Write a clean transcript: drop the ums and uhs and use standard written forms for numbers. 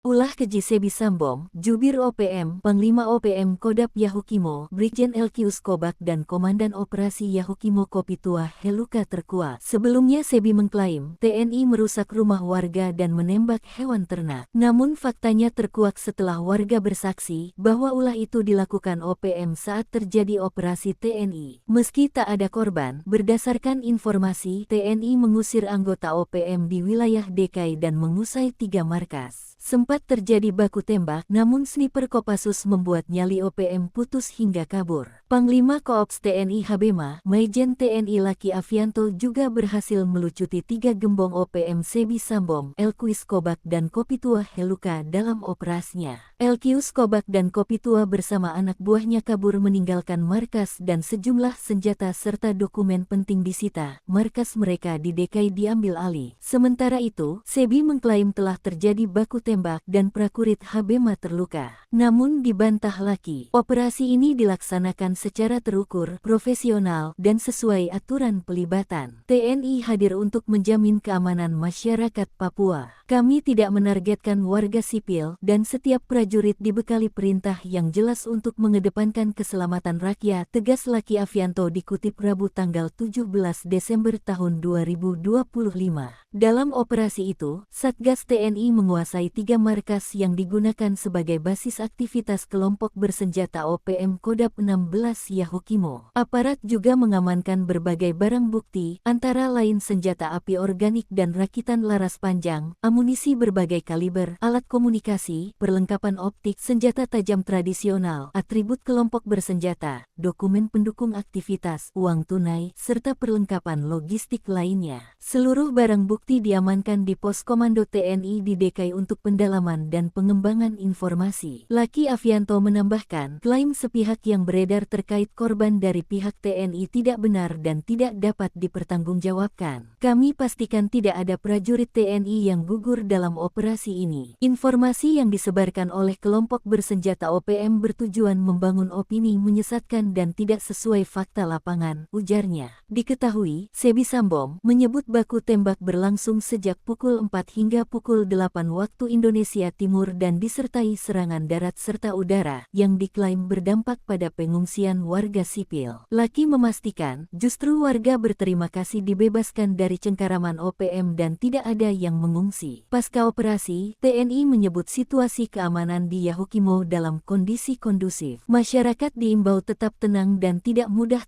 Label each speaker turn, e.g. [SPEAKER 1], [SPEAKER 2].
[SPEAKER 1] Ulah keji Sebi Sambom, Jubir OPM, Panglima OPM Kodap Yahukimo, Brigjen Elkius Kobak dan Komandan Operasi Yahukimo Kopitua Heluka terkuak. Sebelumnya Sebi mengklaim TNI merusak rumah warga dan menembak hewan ternak. Namun faktanya terkuak setelah warga bersaksi bahwa ulah itu dilakukan OPM saat terjadi operasi TNI. Meski tak ada korban, berdasarkan informasi TNI mengusir anggota OPM di wilayah DKI dan mengusai 3 markas. Sempat terjadi baku tembak, namun sniper Kopassus membuat nyali OPM putus hingga kabur. Panglima Koops TNI Habema, Maijen TNI Laki Afianto juga berhasil melucuti 3 gembong OPM Sebi Sambom, Elkius Kobak dan Kopitua Heluka dalam operasinya. Elkius Kobak dan Kopitua bersama anak buahnya kabur meninggalkan markas dan sejumlah senjata serta dokumen penting disita. Markas mereka di DKI diambil alih. Sementara itu, Sebi mengklaim telah terjadi baku tembak dan prajurit Habema terluka. Namun dibantah Laki, operasi ini dilaksanakan secara terukur, profesional, dan sesuai aturan pelibatan. TNI hadir untuk menjamin keamanan masyarakat Papua. Kami tidak menargetkan warga sipil dan setiap prajurit dibekali perintah yang jelas untuk mengedepankan keselamatan rakyat, tegas Laki Afianto dikutip Rabu tanggal 17 Desember tahun 2025. Dalam operasi itu, Satgas TNI menguasai 3 markas yang digunakan sebagai basis aktivitas kelompok bersenjata OPM Kodap 16 Yahukimo. Aparat juga mengamankan berbagai barang bukti, antara lain senjata api organik dan rakitan laras panjang, amunisi berbagai kaliber, alat komunikasi, perlengkapan optik, senjata tajam tradisional, atribut kelompok bersenjata, dokumen pendukung aktivitas, uang tunai, serta perlengkapan logistik lainnya. Seluruh barang bukti diamankan di pos komando TNI di DKI untuk pendalaman dan pengembangan informasi. Laki Afianto menambahkan, klaim sepihak yang beredar terkait korban dari pihak TNI tidak benar dan tidak dapat dipertanggungjawabkan. Kami pastikan tidak ada prajurit TNI yang gugur dalam operasi ini. Informasi yang disebarkan oleh kelompok bersenjata OPM bertujuan membangun opini menyesatkan dan tidak sesuai fakta lapangan, ujarnya. Diketahui, Sebi Sambom menyebut baku tembak berlangsung sejak pukul 4 hingga pukul 8 waktu Indonesia Timur dan disertai serangan darat serta udara yang diklaim berdampak pada pengungsian warga sipil. Laki memastikan, justru warga berterima kasih dibebaskan dari cengkaraman OPM dan tidak ada yang mengungsi. Pasca operasi, TNI menyebut situasi keamanan di Yahukimo dalam kondisi kondusif. Masyarakat diimbau tetap tenang dan tidak mudah